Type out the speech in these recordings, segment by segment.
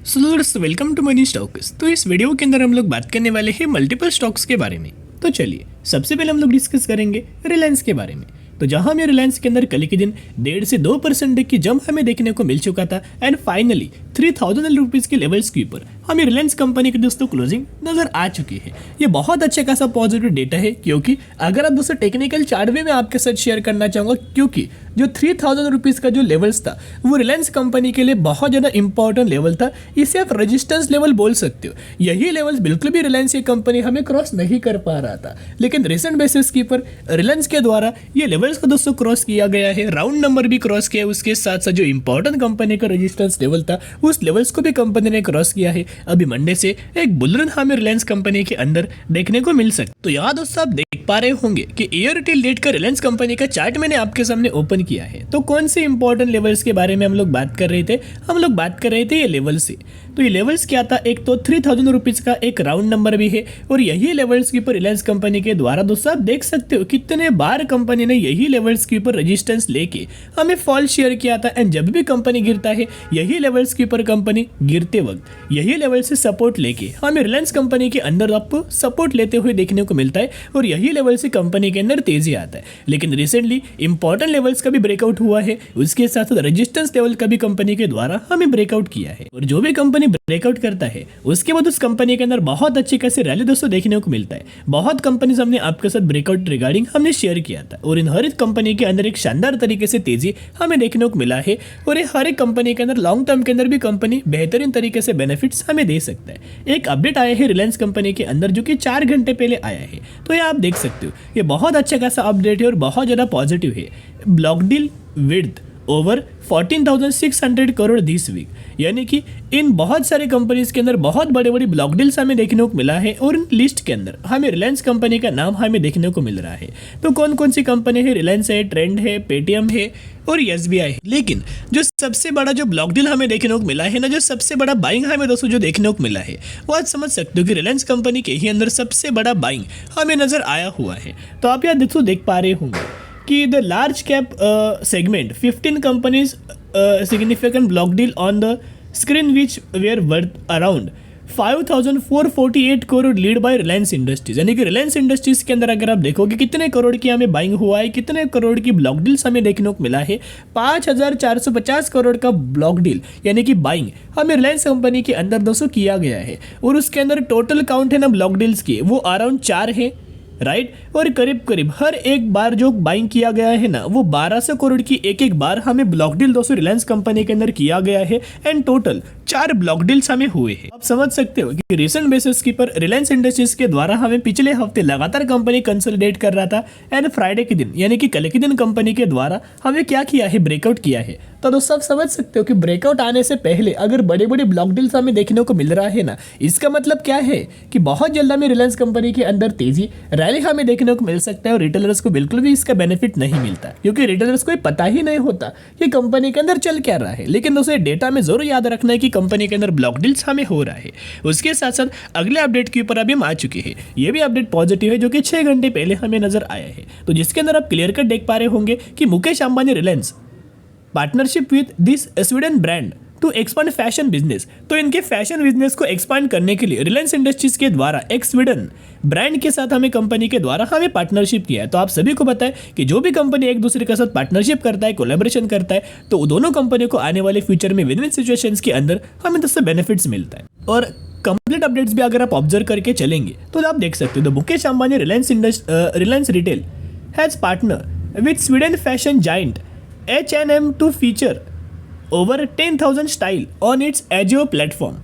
दोस्तों welcome to money stocks. तो इस वीडियो के अंदर हम लोग बात करने वाले हैं मल्टीपल स्टॉक्स के बारे में। तो चलिए सबसे पहले हम लोग डिस्कस करेंगे रिलायंस के बारे में। तो जहां हमें रिलायंस के अंदर कल के दिन 1.5 से 2% की जंप हमें देखने को मिल चुका था एंड फाइनली 3000 रुपीज के लेवल्स के ऊपर हमें रिलायंस कंपनी की दोस्तों क्लोजिंग नजर आ चुकी है। ये बहुत अच्छा खासा पॉजिटिव डेटा है, क्योंकि अगर आप दोस्तों टेक्निकल चार्ट में मैं आपके साथ शेयर करना चाहूंगा, क्योंकि जो 3000 रुपीज का जो लेवल्स था वो रिलायंस कंपनी के लिए बहुत ज़्यादा इंपॉर्टेंट लेवल था। इसे आप रेजिस्टेंस लेवल बोल सकते हो। यही लेवल्स बिल्कुल भी रिलायंस ये कंपनी हमें क्रॉस नहीं कर पा रहा था, लेकिन रिसेंट बेसिस के ऊपर रिलायंस के द्वारा ये लेवल्स को दोस्तों क्रॉस किया गया है। राउंड नंबर भी क्रॉस किया, उसके साथ साथ जो इंपॉर्टेंट कंपनी का रेजिस्टेंस लेवल था उस लेवल्स को भी कंपनी ने क्रॉस किया है। अभी मंडे से एक बुल रन हमें रिलायंस कंपनी के अंदर देखने को मिल सकता। तो यहाँ दोस्तों आप देख पा रहे होंगे कि ईयर टिल डेट का रिलायंस कंपनी का चार्ट मैंने आपके सामने ओपन किया है। तो कौन से इंपॉर्टेंट लेवल्स के बारे में हम लोग बात कर रहे थे? हम लोग बात कर रहे थे ये लेवल से। तो ये लेवल्स क्या था? एक तो 3000 रुपीज का एक राउंड नंबर भी है, और यही लेवल्स के ऊपर रिलायंस कंपनी के द्वारा दोस्तों आप देख सकते हो कितने बार कंपनी ने यही लेवल्स के ऊपर रेजिस्टेंस लेके हमें फॉल शेयर किया था। एंड जब भी कंपनी गिरता है यही लेवल्स के ऊपर कंपनी गिरते वक्त यही लेवल से सपोर्ट लेके हमें रिलायंस कंपनी के अंदर आपको सपोर्ट लेते हुए देखने को मिलता है, और यही लेवल से कंपनी के अंदर तेजी आता है। लेकिन रिसेंटली इंपॉर्टेंट लेवल्स का भी ब्रेकआउट हुआ है, उसके साथ साथ रेजिस्टेंस लेवल का भी कंपनी के द्वारा हमें ब्रेकआउट किया है। और जो भी कंपनी ब्रेकआउट करता है उसके बाद उस कंपनी के अंदर बहुत अच्छी खासी रैली दोस्तों देखने को मिलता है। बहुत कंपनीज हमने आपके साथ ब्रेकआउट रिगार्डिंग हमने शेयर किया था, और इन हर एक कंपनी के अंदर एक शानदार तरीके से तेजी हमें देखने को मिला है। और ये हर एक कंपनी के अंदर लॉन्ग टर्म के अंदर भी कंपनी बेहतरीन तरीके से बेनिफिट्स हमें दे सकता है। एक अपडेट आया है रिलायंस कंपनी के अंदर जो कि 4 घंटे पहले आया है। तो ये आप देख सकते हो, ये बहुत अच्छा खासा अपडेट है और बहुत ज़्यादा पॉजिटिव है। Block deal width over 14,600 crore this week, यानी कि इन बहुत सारे कंपनीज के अंदर बहुत बड़े बड़ी ब्लॉक डील्स हमें देखने को मिला है, और इन लिस्ट के अंदर हमें रिलायंस कंपनी का नाम हमें देखने को मिल रहा है। तो कौन कौन सी कंपनी है? रिलायंस है, ट्रेंड है, पेटीएम है और एसबीआई है। लेकिन जो सबसे बड़ा जो ब्लॉक डील हमें देखने को मिला है ना, जो सबसे बड़ा बाइंग हमें दोस्तों जो देखने को मिला है, वो आज समझ सकते हो कि रिलायंस कंपनी के ही अंदर सबसे बड़ा बाइंग हमें नजर आया हुआ है। तो आप यहाँ दोस्तों देख पा रहे होंगे कि the large cap segment 15 companies significant block deal on the screen which were worth around 5,448 crore lead by Reliance industries. यानी कि रिलायंस इंडस्ट्रीज के अंदर अगर आप देखोगे कितने करोड़ की हमें बाइंग हुआ है, कितने करोड़ की ब्लॉक डील्स हमें देखने को मिला है। 5,450 करोड़ का ब्लॉक डील यानी कि बाइंग हमें रिलायंस कंपनी के अंदर दोस्तों किया गया है, और उसके अंदर टोटल काउंट है ना ब्लॉक डील्स की, वो अराउंड 4 है, राइट। और करीब करीब हर एक बार जो बाइंग किया गया है ना, वो 1200 करोड़ की एक एक बार हमें ब्लॉक डील दोस्तों रिलायंस कंपनी के अंदर किया गया है। एंड टोटल 4 ब्लॉक डील्स हमें हुए हैं। आप समझ सकते हो कि रिसेंट बेसिस के पर रिलायंस इंडस्ट्रीज के द्वारा हमें पिछले हफ्ते लगातार कंपनी कंसोलिडेट कर रहा था, एंड फ्राइडे के दिन यानी कि कल के दिन कंपनी के द्वारा हमें क्या किया है? ब्रेकआउट किया है। तो दोस्तों आप समझ सकते हो कि ब्रेकआउट आने से पहले अगर बड़े बड़े ब्लॉक डील्स हमें देखने को मिल रहा है ना, इसका मतलब क्या है कि बहुत जल्द हमें रिलायंस कंपनी के अंदर तेजी रैली हमें देखने को मिल सकता है। और रिटेलर्स को बिल्कुल भी इसका बेनिफिट नहीं मिलता, क्योंकि रिटेलर्स को पता ही नहीं होता कि कंपनी के अंदर चल क्या रहा है। लेकिन दोस्तों डेटा में जरूर याद रखना है कि कंपनी के अंदर ब्लॉक डील्स हमें हो रहा है। उसके साथ साथ अगले अपडेट के ऊपर अभी हम आ चुके हैं। ये भी अपडेट पॉजिटिव है, जो कि 6 घंटे पहले हमें नजर आया है। तो जिसके अंदर आप क्लियर कट देख पा रहे होंगे कि Mukesh Ambani Reliance partnership with this Sweden brand to expand fashion business. तो इनके फैशन बिजनेस को एक्सपांड करने के लिए रिलायंस इंडस्ट्रीज के द्वारा एक स्वीडन ब्रांड के साथ हमें कंपनी के द्वारा हमें पार्टनरशिप किया है। तो आप सभी को पता है कि जो भी कंपनी एक दूसरे के साथ पार्टनरशिप करता है, कोलैबोरेशन करता है, तो दोनों कंपनी को आने वाले फ्यूचर में विन विन सिचुएशंस के अंदर हमें दोस्तों बेनिफिट्स मिलता है। और कंप्लीट अपडेट्स भी अगर आप ऑब्जर्व करके चलेंगे तो आप देख सकते हो Mukesh Ambani Reliance retail has partner with Sweden fashion giant H&M to feature over 10,000 style on its Azure platform.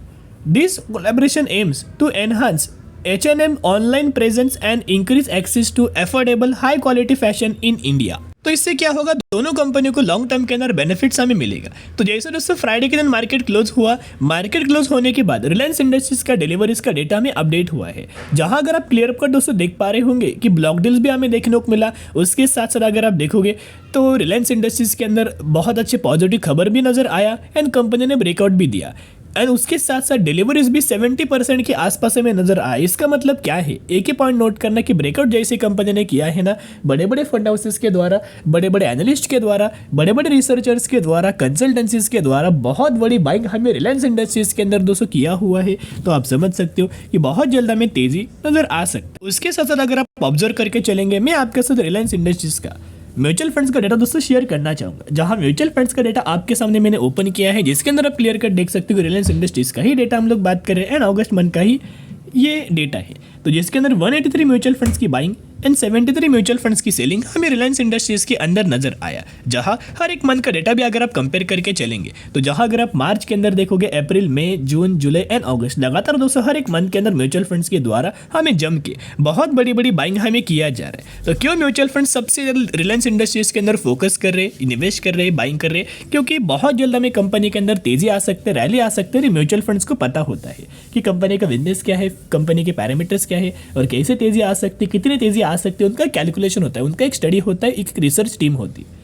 This collaboration aims to enhance H&M online presence and increase access to affordable high quality fashion in India. तो इससे क्या होगा? दोनों कंपनियों को long term के अंदर benefits हमें मिलेगा। तो जैसे दोस्तों फ्राइडे के दिन मार्केट क्लोज हुआ, मार्केट क्लोज होने के बाद रिलायंस इंडस्ट्रीज का डिलीवरीज का डेटा में अपडेट हुआ है, जहां अगर आप क्लियर कट दोस्तों देख पा रहे होंगे कि ब्लॉक डील्स भी हमें देखने को मिला। उसके साथ साथ अगर आप देखोगे तो रिलायंस इंडस्ट्रीज के अंदर बहुत अच्छे पॉजिटिव खबर भी नजर आया, एंड कंपनी ने ब्रेकआउट भी दिया। एंड उसके साथ साथ डिलीवरीज भी 70% के आसपास में नजर आए। इसका मतलब क्या है, एक ही पॉइंट नोट करना कि ब्रेकआउट जैसी कंपनी ने किया है ना, बड़े बड़े फंड हाउसेस के द्वारा, बड़े बड़े एनालिस्ट के द्वारा, बड़े बड़े रिसर्चर्स के द्वारा, कंसल्टेंसीज के द्वारा बहुत बड़ी बाइंग हमें रिलायंस इंडस्ट्रीज के अंदर दोस्तों किया हुआ है। तो आप समझ सकते हो कि बहुत जल्द हमें तेजी नजर आ सकती है। उसके साथ साथ अगर आप ऑब्जर्व करके चलेंगे, मैं आपके साथ रिलायंस इंडस्ट्रीज का म्यूचुअल फंड्स का डेटा दोस्तों शेयर करना चाहूंगा, जहां म्यूचुअल फंड्स का डेटा आपके सामने मैंने ओपन किया है, जिसके अंदर आप क्लियर कट देख सकते हो रिलायंस इंडस्ट्रीज का ही डेटा हम लोग बात कर रहे हैं एंड अगस्त मंथ का ही ये डेटा है। तो जिसके अंदर 183 म्यूचुअल फंड्स की बाइंग एंड 73 म्यूचुअल फंड्स की सेलिंग हमें रिलायंस इंडस्ट्रीज के अंदर नजर आया। जहां हर एक मंथ का डेटा भी अगर आप कंपेयर करके चलेंगे, तो जहां अगर आप मार्च के अंदर देखोगे, अप्रैल, मई, जून, जुलाई एंड अगस्त, लगातार दोस्तों हर एक मंथ के अंदर म्यूचुअल फंड्स के द्वारा हमें जम के बहुत बड़ी बड़ी बाइंग हमें किया जा रहा है। तो क्यों म्यूचुअल फंड सबसे ज्यादा रिलायंस इंडस्ट्रीज के अंदर फोकस कर रहे, निवेश कर रहे, बाइंग कर रहे, क्योंकि बहुत जल्द हमें कंपनी के अंदर तेजी आ सकते, रैली आ सकते हैं। म्यूचुअल फंड्स को पता होता है कि कंपनी का बिजनेस क्या है, कंपनी के पैरामीटर्स क्या है और कैसे तेजी आ सकती है, कितनी तेजी आ सकती है, उनका कैलकुलेशन होता है, उनका एक स्टडी होता है, एक रिसर्च टीम होती है।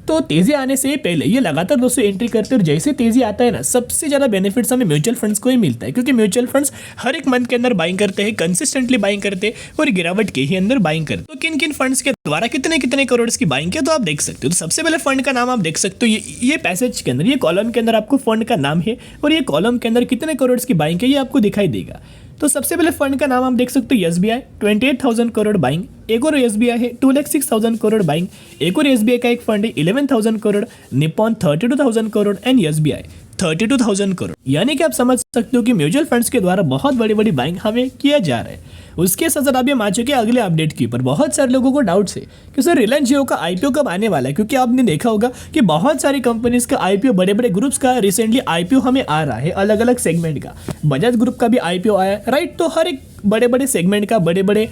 तो तेजी आने से पहले ये लगातार दोस्तों एंट्री करते हैं और जैसे तेजी आता है ना, सबसे ज्यादा बेनिफिट्स हमें म्यूचुअल फंड्स को ही मिलता है, क्योंकि म्यूचुअल फंड्स हर एक मंथ के अंदर बाइंग करते हैं, कंसिस्टेंटली बाइंग करते हैं और गिरावट के ही अंदर बाइंग करते हैं। तो किन किन फंड्स के द्वारा कितने कितने करोड़ की बाइंग किया, तो आप देख सकते हो। तो सबसे पहले फंड का नाम आप देख सकते हो, ये पैसेज के अंदर, ये कॉलम के अंदर आपको फंड का नाम है और ये कॉलम के अंदर कितने करोड़ की बाइंग है ये आपको दिखाई देगा। तो सबसे पहले फंड का नाम आप देख सकते हो, SBI 28,000 करोड़ बाइंग, एक और SBI है 2,06,000 करोड़ बाइंग, एक और SBI का एक फंड है 11,000 crore, Nippon 32,000 crore and SBI 32,000 crore. यानी कि आप समझ सकते हो कि म्यूचुअल फंड्स के द्वारा बहुत बड़ी बड़ी बाइंग हमें किया जा रहा है। उसके साथ साथ अभी हम आ चुके हैं अगले अपडेट के ऊपर। बहुत सारे लोगों को डाउट्स है कि सर रिलायंस जियो का IPO कब आने वाला है, क्योंकि आपने देखा होगा कि बहुत सारी कंपनीज का IPO, बड़े बड़े ग्रुप्स का रिसेंटली IPO हमें आ रहा है, अलग अलग सेगमेंट का। बजाज ग्रुप का भी IPO आया, राइट। तो हर एक बड़े बड़े सेगमेंट का, बड़े बड़े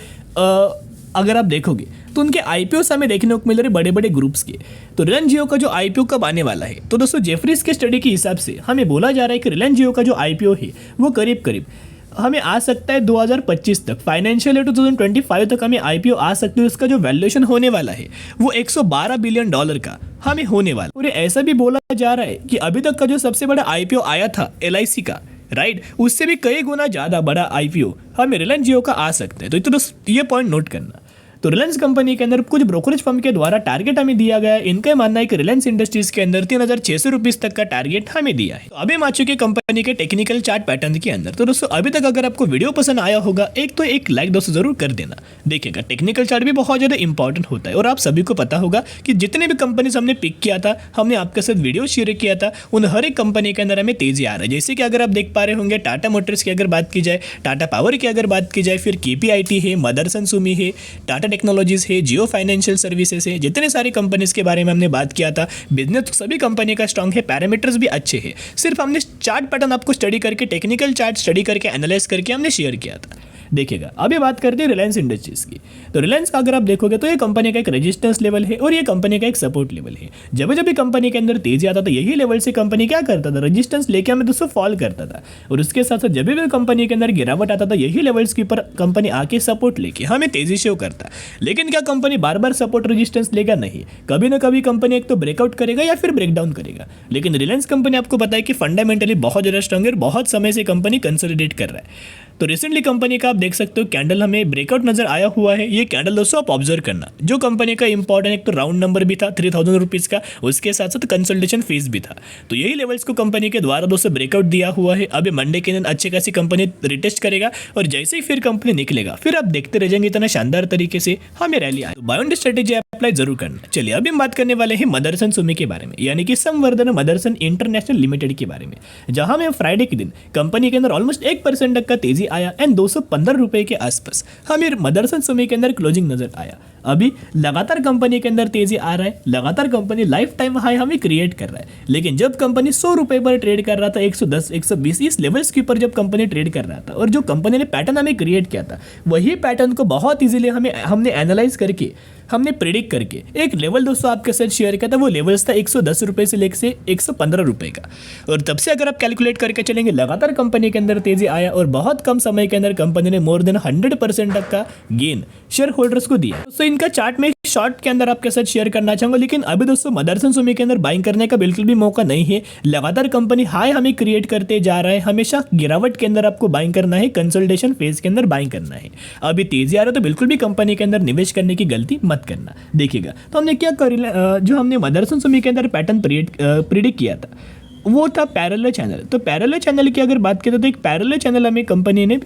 अगर आप देखोगे तो उनके IPOs हमें देखने को मिल रहे बड़े बड़े ग्रुप्स के। तो रिलायंस जियो का जो IPO कब आने वाला है, तो दोस्तों जेफरीज के स्टडी के हिसाब से हमें बोला जा रहा है कि रिलायंस जियो का जो IPO है वो करीब करीब हमें आ सकता है 2025 तक, फाइनेंशियल ईयर 2025 तक हमें IPO आ सकती है। उसका जो वैल्यूएशन होने वाला है वो $112 बिलियन का हमें होने वाला। और ये ऐसा भी बोला जा रहा है कि अभी तक का जो सबसे बड़ा IPO आया था LIC का, राइट, उससे भी कई गुना ज़्यादा बड़ा IPO हमें रिलायंस जियो का आ सकता है। तो ये पॉइंट नोट करना। तो रिलायंस कंपनी के अंदर कुछ ब्रोकरेज फर्म के द्वारा टारगेट हमें दिया गया है। इनका मानना है कि रिलायंस इंडस्ट्रीज के अंदर 3,600 रुपीज तक का टारगेट हमें दिया है। तो अभी हम आ चुके कंपनी के टेक्निकल चार्ट पैटर्न के अंदर। तो दोस्तों अभी तक अगर आपको वीडियो पसंद आया होगा, एक लाइक दोस्तों जरूर कर देना। देखिएगा टेक्निकल चार्ट भी बहुत ज्यादा इंपॉर्टेंट होता है और आप सभी को पता होगा कि जितने भी कंपनीज हमने पिक किया था, हमने आपके साथ वीडियो शेयर किया था, उन हर एक कंपनी के अंदर हमें तेजी आ रहा है। जैसे कि अगर आप देख पा रहे होंगे, टाटा मोटर्स की अगर बात की जाए, टाटा पावर की अगर बात की जाए, फिर KPIT है, मदरसन सुमी है, टाटा टेक्नोलॉजीज है, जियो फाइनेंशियल सर्विसेज है, जितने सारी कंपनीज के बारे में हमने बात किया था। बिजनेस तो सभी कंपनी का स्ट्रांग है, पैरामीटर्स भी अच्छे हैं। सिर्फ हमने चार्ट पैटर्न आपको स्टडी करके, टेक्निकल चार्ट स्टडी करके, एनालाइज करके हमने शेयर किया था। देखिएगा अभी बात करते हैं रिलायंस इंडस्ट्रीज की। तो रिलायंस का अगर आप देखोगे तो ये कंपनी का एक रेजिस्टेंस लेवल है और ये कंपनी का एक सपोर्ट लेवल है। जब जब भी कंपनी के अंदर तेजी आता था, यही लेवल से कंपनी क्या करता था, रेजिस्टेंस लेके हमें दोस्तों फॉल करता था। और उसके साथ साथ जब भी कंपनी के अंदर गिरावट आता था, यही लेवल्स के ऊपर कंपनी आके सपोर्ट लेके हमें तेजी शो करता। लेकिन क्या कंपनी बार बार सपोर्ट रेजिस्टेंस लेगा? नहीं, कभी ना कभी कंपनी एक तो ब्रेकआउट करेगा या फिर ब्रेकडाउन करेगा। लेकिन रिलायंस कंपनी आपको पता है कि फंडामेंटली बहुत ज्यादा स्ट्रांग है और बहुत समय से कंपनी कंसोलिडेट कर रहा है। तो रिसेंटली कंपनी का आप देख सकते हो कैंडल हमें ब्रेकआउट नजर आया हुआ है। ये कैंडल दोस्तों आप ऑब्जर्व करना, जो कंपनी का इंपॉर्टेंट एक तो राउंड नंबर भी था 3,000 रुपीज का, उसके साथ साथ कंसल्टेशन फीस भी था। तो यही लेवल्स को कंपनी के द्वारा दोस्तों ब्रेकआउट दिया हुआ है। अभी मंडे के दिन अच्छी खासी कंपनी रिटेस्ट करेगा और जैसे ही फिर कंपनी निकलेगा, फिर आप देखते रह जाएंगे इतना शानदार तरीके से हमें रैली आए। तो बायोंड स्ट्रेटेजी अप्लाई जरूर करना। चलिए अभी हम बात करने वाले हैं मदरसन सुमी के बारे में, यानी कि संवर्धन मदरसन इंटरनेशनल लिमिटेड के बारे में, जहां में फ्राइडे के दिन कंपनी के अंदर ऑलमोस्ट 1% तक का तेजी आया एंड 215 रुपए के आसपास हमें मदरसन सुमी के अंदर क्लोजिंग नजर आया। अभी लगातार कंपनी के अंदर तेजी आ रहा है, लगातार कंपनी लाइफ टाइम हाई हमें क्रिएट कर रहा है। लेकिन जब कंपनी 100 रुपए पर ट्रेड कर रहा था, 110, 120 इस लेवल्स के ऊपर जब कंपनी ट्रेड कर रहा था और जो कंपनी ने पैटर्न हमें क्रिएट किया था, वही पैटर्न को बहुत इजीली हमने एनालाइज करके, हमने प्रेडिक्ट करके एक लेवल दोस्तों आपके साथ शेयर किया था। वो लेवल्स था 110 रुपए से लेकर 115 रुपए का। और तब से अगर आप कैलकुलेट करके चलेंगे, लगातार कंपनी के अंदर तेजी आया और बहुत कम समय के अंदर कंपनी ने मोर देन 100% तक का गेन शेयर होल्डर्स को दिया। तो इनका चार्ट में शॉर्ट के अंदर आपके साथ शेयर करना चाहूंगा, लेकिन अभी दोस्तों मदरसन सुमी के अंदर बाइंग करने का बिल्कुल भी मौका नहीं है। लगातार कंपनी हाई हमें क्रिएट करते जा रहा है, हमेशा गिरावट के अंदर आपको बाइंग करना है, कंसल्टेशन फेज के अंदर बाइंग करना है। अभी तेजी आ रहा है तो बिल्कुल भी कंपनी के अंदर निवेश करने की गलती मत करना। देखिएगा तो हमने क्या कर जो हमने मदरसन सुमी के अंदर पैटर्न प्रिडिक्ट किया था वो था पैरेलल चैनल। तो पैरेलल चैनल की अगर बात करें तो एक पैरेलल चैनल हमें कंपनी ने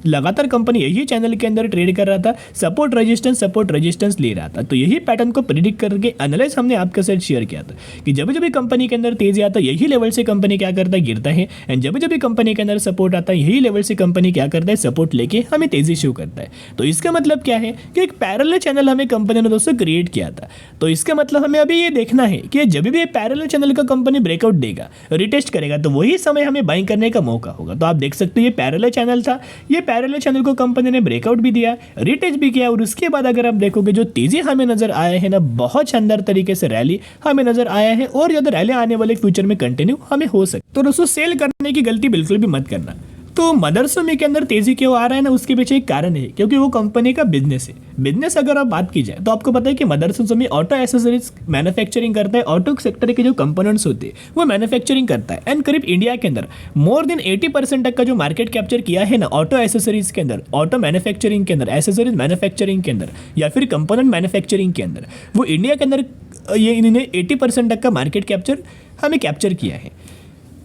लगातार कंपनी यही चैनल के अंदर ट्रेड कर रहा था, सपोर्ट रेजिस्टेंस ले रहा था। तो यही पैटर्न को प्रिडिक्ट करके एनालाइज हमने आपके साथ शेयर किया था कि जब जब कंपनी के अंदर तेजी आता है यही लेवल से कंपनी क्या करता है, गिरता है, एंड जब जब कंपनी के अंदर सपोर्ट आता है यही लेवल से कंपनी क्या करता है, सपोर्ट लेके हमें तेजी शो करता है। तो इसका मतलब क्या है कि एक पैरेलल चैनल हमें कंपनी ने दोस्तों क्रिएट किया था। तो इसका मतलब हमें अभी ये देखना है कि जब भी पैरेलल चैनल का कंपनी ब्रेकआउट देगा, रिटेस्ट करेगा, तो वही समय हमें बाइंग करने का मौका होगा। तो आप देख सकते हो ये पैरेलल चैनल था, ये पैरेलल चैनल को कंपनी ने ब्रेकआउट भी दिया, रिटेस्ट भी किया, और उसके बाद अगर आप देखोगे जो तेजी हमें नजर आया है ना, बहुत शानदार तरीके से रैली हमें नजर आया है, और ज्यादा रैली आने वाले फ्यूचर में कंटिन्यू हमें हो सकती। तो दोस्तों सेल करने की गलती बिल्कुल भी मत करना। तो मदरसन सुमी के अंदर तेजी क्यों आ रहा है ना, उसके पीछे एक कारण है, क्योंकि वो कंपनी का बिजनेस है। बिजनेस अगर आप बात की जाए तो आपको पता है कि Motherson Sumi auto accessories manufacturing करता है, ऑटो सेक्टर के जो कंपोनेंट्स होते हैं वो मैन्युफैक्चरिंग करता है, एंड करीब इंडिया के अंदर मोर देन 80% तक का जो मार्केट कैप्चर किया है ना ऑटो एसेसरीज के अंदर, ऑटो मैन्युफैक्चरिंग के अंदर, एसेसरीज मैन्युफैक्चरिंग के अंदर या फिर कंपोनेंट मैन्युफैक्चरिंग के अंदर, वो इंडिया के अंदर ये इन्होंने 80% तक का मार्केट कैप्चर हमें कैप्चर किया है।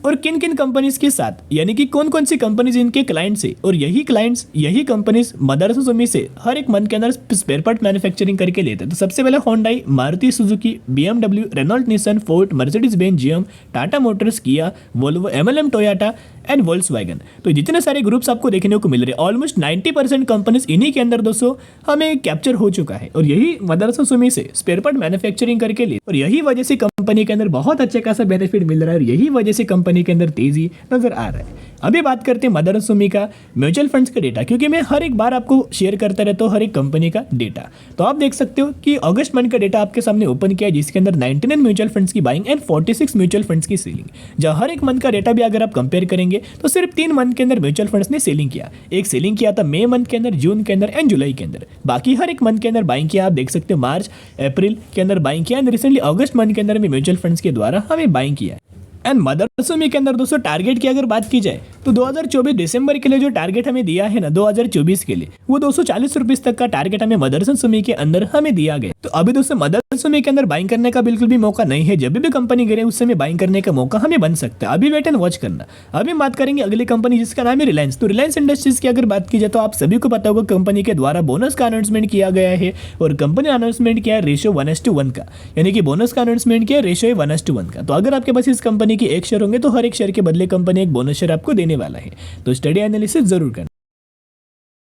और किन किन कंपनीज के साथ, यानी कि कौन कौन सी कंपनीज इनके क्लाइंट्स है, और यही क्लाइंट्स यही कंपनीज मदरसन सुमी से हर एक मंथ के अंदर स्पेयर पार्ट मैन्युफैक्चरिंग करके लेते हैं। तो सबसे पहले Hyundai, Maruti Suzuki, BMW, Renault, Nissan, Ford, Mercedes Benz, GM, Tata Motors, Kia, Volvo, MLM, Toyota and Volkswagen. तो जितने सारे ग्रुप्स आपको देखने को मिल रहे हैं, ऑलमोस्ट 90% कंपनीज इन्हीं के अंदर दोस्तों हमें कैप्चर हो चुका है, और यही मदरसन सुमी से स्पेयर पार्ट मैन्युफैक्चरिंग करके ले, और यही वजह से कंपनी के अंदर बहुत अच्छे खासा बेनिफिट मिल रहा है, और यही वजह से कंपनी के अंदर तेजी नजर आ रहा है। अभी बात करते हैं मदरसन सुमी का म्यूचुअल फंड्स का डेटा, क्योंकि मैं हर एक बार आपको शेयर करता रहता हूँ हर एक कंपनी का डेटा। तो आप देख सकते हो कि अगस्त मंथ का डेटा आपके सामने ओपन किया है, जिसके अंदर 99 म्यूचुअल फंड्स की बाइंग एंड 46 म्यूचुअल फंड्स की सेलिंग। जहाँ हर एक मंथ का डेटा भी अगर आप कंपेयर करेंगे तो सिर्फ 3 मंथ के अंदर म्यूचुअल फंड्स ने सेलिंग किया। एक सेलिंग किया था मई मंथ के अंदर, जून के अंदर एंड जुलाई के अंदर। बाकी हर एक मंथ के अंदर बाइंग किया। आप देख सकते हो मार्च, अप्रैल के अंदर बाइंग किया, एंड रिसेंटली अगस्त मंथ के अंदर भी म्यूचुअल फंड्स के द्वारा हमें बाइंग किया। एंड मदरसन सुमी के अंदर दोस्तों टारगेट की अगर बात की जाए तो 2024 दिसंबर के लिए जो टारगेट हमें दिया है ना 2024 के लिए, वो 240 रुपीज तक का टारगेट हमें मदरसन सुमी के अंदर हमें दिया गया। तो अभी दोस्तों मदरसन सुमी के अंदर बाइंग करने का बिल्कुल भी मौका नहीं है। जब भी कंपनी गिरे उस समय बाइंग करने का मौका हमें बन सकता है। अभी वेट एंड वॉच करना। अभी बात करेंगे अगली कंपनी जिसका नाम है रिलायंस। तो रिलायंस इंडस्ट्रीज की अगर बात की जाए तो आप सभी को पता होगा कंपनी के द्वारा बोनस का अनाउंसमेंट किया गया है, और कंपनी अनाउंसमेंट किया है रेशियो 1:1 का, यानी कि बोनस का अनाउंसमेंट किया है रेशियो 1:1 का। तो अगर आपके पास इस कंपनी की एक शेयर होंगे तो हर एक शेयर के बदले कंपनी एक बोनस शेयर आपको देने वाला है। तो स्टडी एनालिसिस जरूर करना।